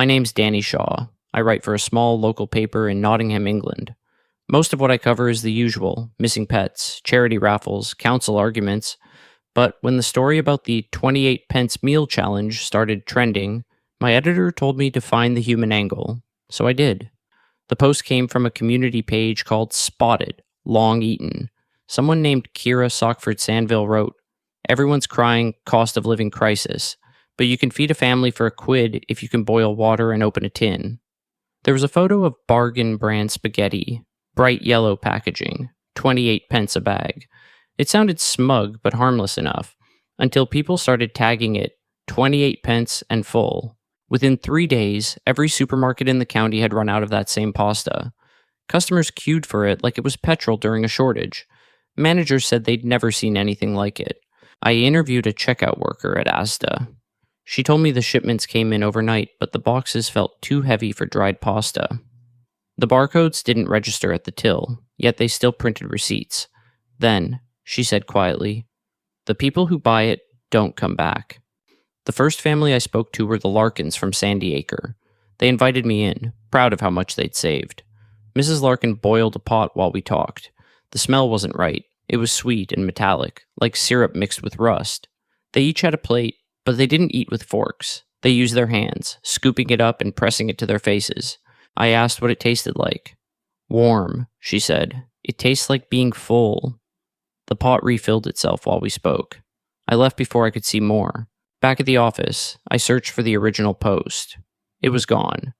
My name's Danny Shaw. I write for a small local paper in Nottingham, England. Most of what I cover is the usual missing pets, charity raffles, council arguments. But when the story about the 28 pence meal challenge started trending, my editor told me to find the human angle. So I did. The post came from a community page called Spotted, Long Eaten. Someone named Kira Sockford Sandville wrote, "Everyone's crying cost of living crisis, but you can feed a family for £1 if you can boil water and open a tin." There was a photo of bargain brand spaghetti, bright yellow packaging, 28 pence a bag. It sounded smug but harmless enough, until people started tagging it 28 pence and full. Within 3 days, every supermarket in the county had run out of that same pasta. Customers queued for it like it was petrol during a shortage. Managers said they'd never seen anything like it. I interviewed a checkout worker at Asda. She told me the shipments came in overnight, but the boxes felt too heavy for dried pasta. The barcodes didn't register at the till, yet they still printed receipts. Then, she said quietly, "The people who buy it don't come back." The first family I spoke to were the Larkins from Sandy Acre. They invited me in, proud of how much they'd saved. Mrs. Larkin boiled a pot while we talked. The smell wasn't right. It was sweet and metallic, like syrup mixed with rust. They each had a plate, but they didn't eat with forks. They used their hands, scooping it up and pressing it to their faces. I asked what it tasted like. "Warm," she said. "It tastes like being full." The pot refilled itself while we spoke. I left before I could see more. Back at the office, I searched for the original post. It was gone.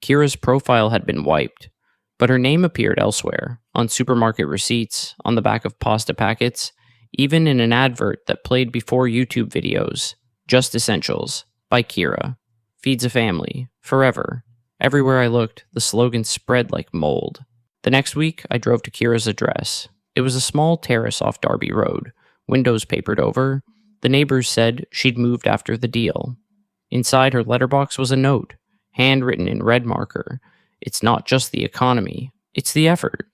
Kira's profile had been wiped, but her name appeared elsewhere, on supermarket receipts, on the back of pasta packets, even in an advert that played before YouTube videos. Just Essentials, by Kira. Feeds a family, forever. Everywhere I looked, the slogan spread like mold. The next week, I drove to Kira's address. It was a small terrace off Darby Road, windows papered over. The neighbors said she'd moved after the deal. Inside her letterbox was a note, handwritten in red marker. "It's not just the economy, it's the effort."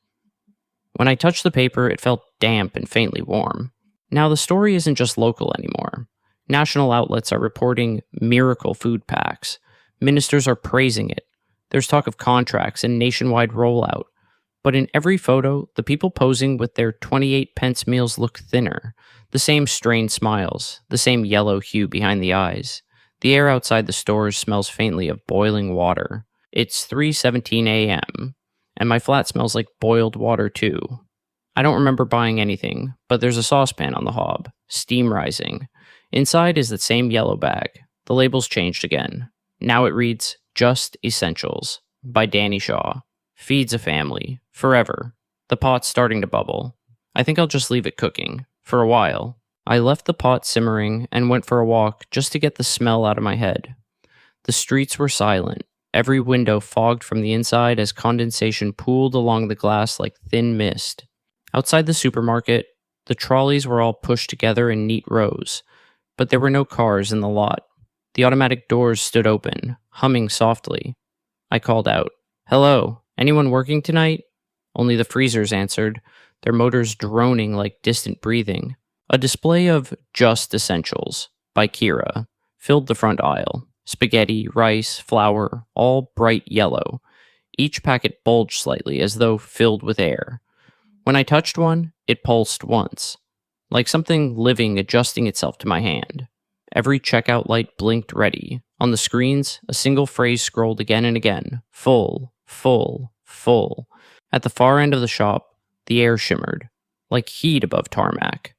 When I touched the paper, it felt damp and faintly warm. Now the story isn't just local anymore. National outlets are reporting miracle food packs. Ministers are praising it. There's talk of contracts and nationwide rollout. But in every photo, the people posing with their 28 pence meals look thinner. The same strained smiles, the same yellow hue behind the eyes. The air outside the stores smells faintly of boiling water. It's 3:17 a.m., and my flat smells like boiled water too. I don't remember buying anything, but there's a saucepan on the hob, steam rising. Inside is the same yellow bag. The label's changed again. Now it reads, "Just Essentials," by Danny Shaw. Feeds a family, forever. The pot's starting to bubble. I think I'll just leave it cooking, for a while. I left the pot simmering and went for a walk just to get the smell out of my head. The streets were silent, every window fogged from the inside as condensation pooled along the glass like thin mist. Outside the supermarket, the trolleys were all pushed together in neat rows, but there were no cars in the lot. The automatic doors stood open, humming softly. I called out, "Hello, anyone working tonight?" Only the freezers answered, their motors droning like distant breathing. A display of "Just Essentials" by Kira filled the front aisle. Spaghetti, rice, flour, all bright yellow. Each packet bulged slightly as though filled with air. When I touched one, it pulsed once, like something living adjusting itself to my hand. Every checkout light blinked ready. On the screens, a single phrase scrolled again and again. Full, full, full. At the far end of the shop, the air shimmered, like heat above tarmac.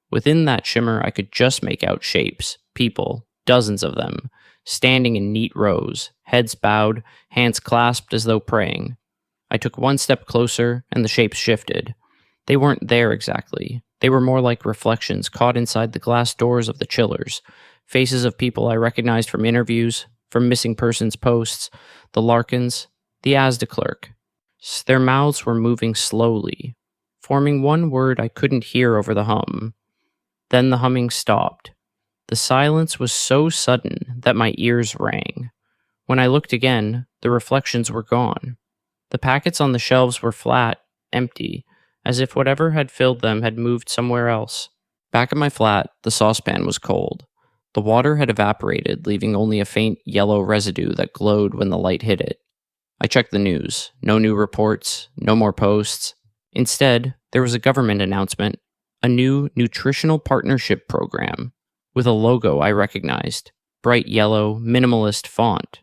Within that shimmer, I could just make out shapes, people, dozens of them, standing in neat rows, heads bowed, hands clasped as though praying. I took one step closer, and the shapes shifted. They weren't there exactly. They were more like reflections caught inside the glass doors of the chillers, faces of people I recognized from interviews, from missing persons posts, the Larkins, the Asda clerk. Their mouths were moving slowly, forming one word I couldn't hear over the hum. Then the humming stopped. The silence was so sudden that my ears rang. When I looked again, the reflections were gone. The packets on the shelves were flat, empty, as if whatever had filled them had moved somewhere else. Back at my flat, the saucepan was cold. The water had evaporated, leaving only a faint yellow residue that glowed when the light hit it. I checked the news. No new reports, no more posts. Instead, there was a government announcement, a new nutritional partnership program, with a logo I recognized, bright yellow, minimalist font.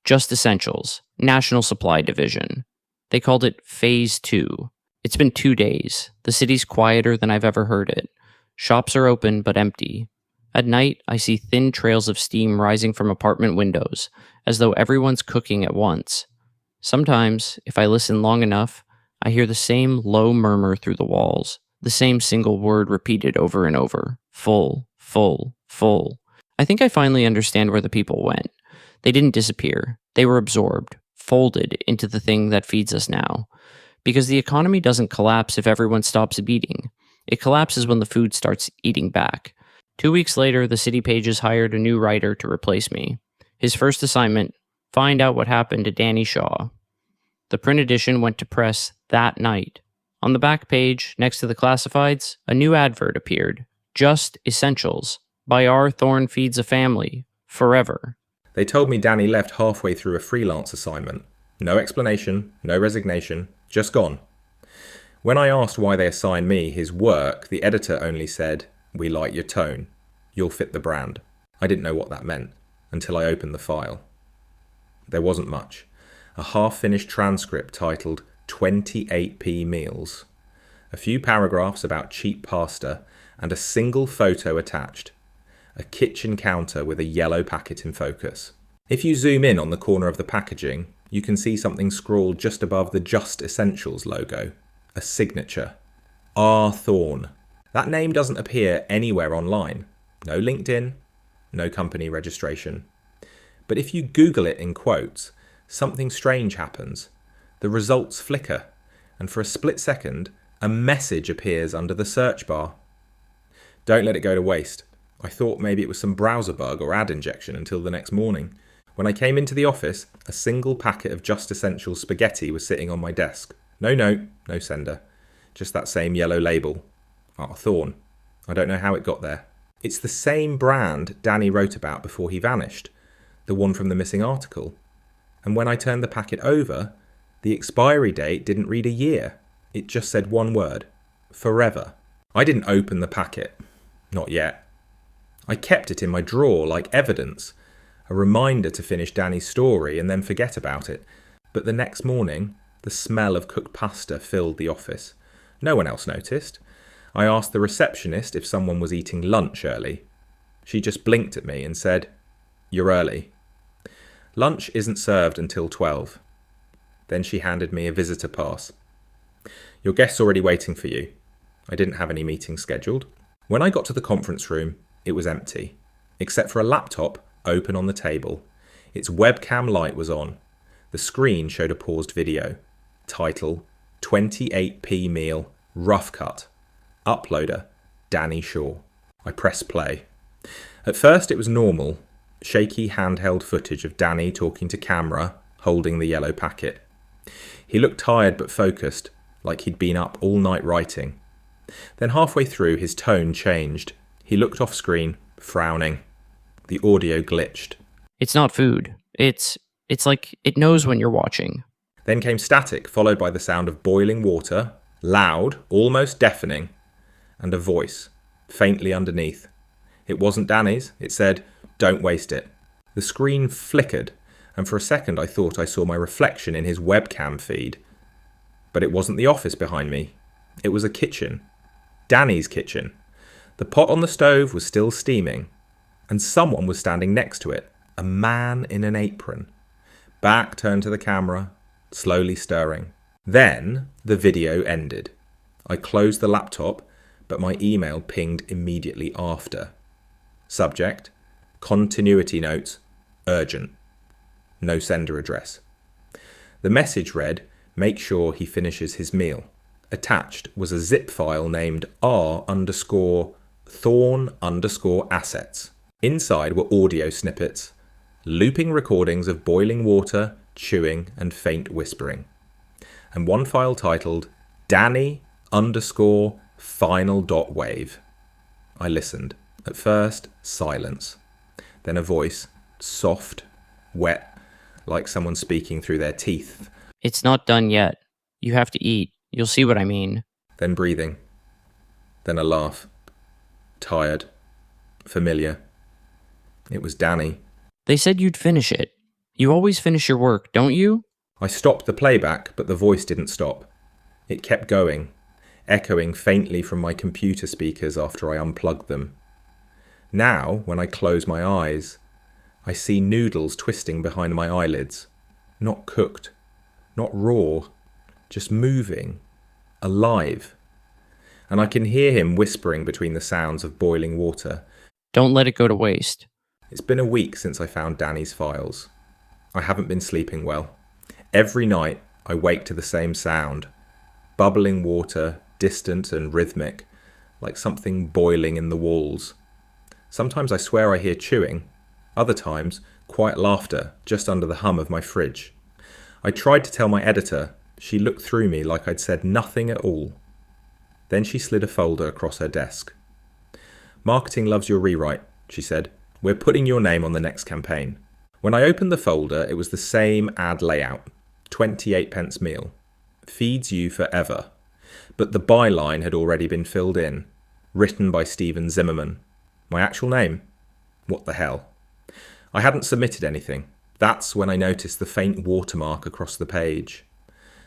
Just Essentials, National Supply Division. They called it Phase 2. It's been 2 days. The city's quieter than I've ever heard it. Shops are open but empty. At night, I see thin trails of steam rising from apartment windows, as though everyone's cooking at once. Sometimes, if I listen long enough, I hear the same low murmur through the walls, the same single word repeated over and over. Full, full, full. I think I finally understand where the people went. They didn't disappear. They were absorbed, folded into the thing that feeds us now. Because the economy doesn't collapse if everyone stops eating. It collapses when the food starts eating back. 2 weeks later, the city pages hired a new writer to replace me. His first assignment, find out what happened to Danny Shaw. The print edition went to press that night. On the back page, next to the classifieds, a new advert appeared. Just Essentials. By R. Thorne Feeds a Family. Forever. They told me Danny left halfway through a freelance assignment. No explanation, no resignation, just gone. When I asked why they assigned me his work, the editor only said, "We like your tone. You'll fit the brand." I didn't know what that meant until I opened the file. There wasn't much. A half-finished transcript titled 28p Meals. A few paragraphs about cheap pasta and a single photo attached. A kitchen counter with a yellow packet in focus. If you zoom in on the corner of the packaging, you can see something scrawled just above the Just Essentials logo. A signature. R. Thorne. That name doesn't appear anywhere online. No LinkedIn, no company registration. But if you Google it in quotes, something strange happens. The results flicker, and for a split second, a message appears under the search bar. Don't let it go to waste. I thought maybe it was some browser bug or ad injection until the next morning. When I came into the office, a single packet of Just Essentials spaghetti was sitting on my desk. No note, no sender. Just that same yellow label. R. Thorne. I don't know how it got there. It's the same brand Danny wrote about before he vanished. The one from the missing article. And when I turned the packet over, the expiry date didn't read a year. It just said one word. Forever. I didn't open the packet. Not yet. I kept it in my drawer like evidence. A reminder to finish Danny's story and then forget about it. But the next morning, the smell of cooked pasta filled the office. No one else noticed. I asked the receptionist if someone was eating lunch early. She just blinked at me and said, "You're early." Lunch isn't served until 12. Then she handed me a visitor pass. "Your guest's already waiting for you." I didn't have any meetings scheduled. When I got to the conference room, it was empty, except for a laptop open on the table. Its webcam light was on. The screen showed a paused video. Title, 28p Meal, rough cut. Uploader, Danny Shaw. I pressed play. At first it was normal, shaky handheld footage of Danny talking to camera, holding the yellow packet. He looked tired but focused, like he'd been up all night writing. Then halfway through his tone changed. He looked off screen, frowning. The audio glitched. It's not food. It's like it knows when you're watching. Then came static, followed by the sound of boiling water, loud, almost deafening, and a voice, faintly underneath. It wasn't Danny's. It said, "Don't waste it." The screen flickered, and for a second I thought I saw my reflection in his webcam feed. But it wasn't the office behind me. It was a kitchen. Danny's kitchen. The pot on the stove was still steaming, and someone was standing next to it, a man in an apron. Back turned to the camera, slowly stirring. Then the video ended. I closed the laptop, but my email pinged immediately after. Subject, continuity notes, urgent. No sender address. The message read, "Make sure he finishes his meal." Attached was a zip file named R_Thorne_assets. Inside were audio snippets, looping recordings of boiling water, chewing, and faint whispering. And one file titled Danny_final.wave. I listened. At first, silence. Then a voice, soft, wet, like someone speaking through their teeth. It's not done yet. You have to eat. You'll see what I mean. Then breathing. Then a laugh. Tired. Familiar. It was Danny. They said you'd finish it. You always finish your work, don't you? I stopped the playback, but the voice didn't stop. It kept going, echoing faintly from my computer speakers after I unplugged them. Now, when I close my eyes, I see noodles twisting behind my eyelids. Not cooked, not raw, just moving, alive. And I can hear him whispering between the sounds of boiling water. Don't let it go to waste. It's been a week since I found Danny's files. I haven't been sleeping well. Every night, I wake to the same sound. Bubbling water, distant and rhythmic, like something boiling in the walls. Sometimes I swear I hear chewing. Other times, quiet laughter just under the hum of my fridge. I tried to tell my editor. She looked through me like I'd said nothing at all. Then she slid a folder across her desk. "Marketing loves your rewrite," she said. "We're putting your name on the next campaign." When I opened the folder, it was the same ad layout. 28p meal. Feeds you forever. But the byline had already been filled in. Written by Steven Zimmerman. My actual name? What the hell? I hadn't submitted anything. That's when I noticed the faint watermark across the page.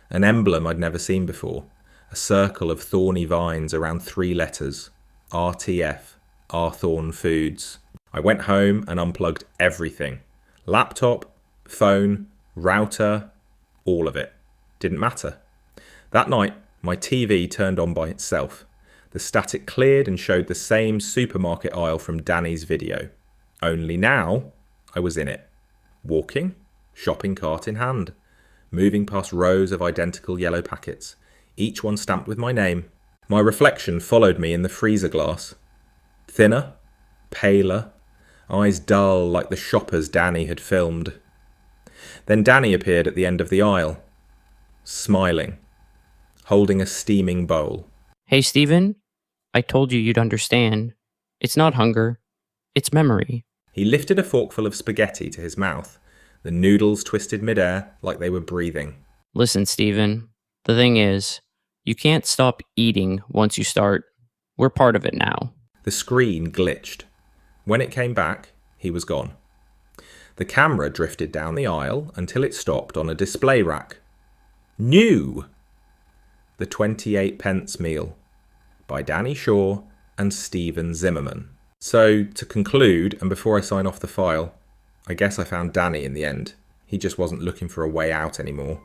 An emblem I'd never seen before. A circle of thorny vines around 3 letters. RTF. Arthorn Foods. I went home and unplugged everything. Laptop, phone, router, all of it. Didn't matter. That night, my TV turned on by itself. The static cleared and showed the same supermarket aisle from Danny's video. Only now, I was in it. Walking, shopping cart in hand. Moving past rows of identical yellow packets, each one stamped with my name. My reflection followed me in the freezer glass. Thinner, paler, eyes dull like the shoppers Danny had filmed. Then Danny appeared at the end of the aisle, smiling, holding a steaming bowl. Hey, Steven, I told you you'd understand. It's not hunger. It's memory. He lifted a forkful of spaghetti to his mouth. The noodles twisted midair like they were breathing. Listen, Steven, the thing is, you can't stop eating once you start. We're part of it now. The screen glitched. When it came back, he was gone. The camera drifted down the aisle until it stopped on a display rack. New! The 28p meal by Danny Shaw and Steven Zimmerman. So, to conclude, and before I sign off the file, I guess I found Danny in the end. He just wasn't looking for a way out anymore.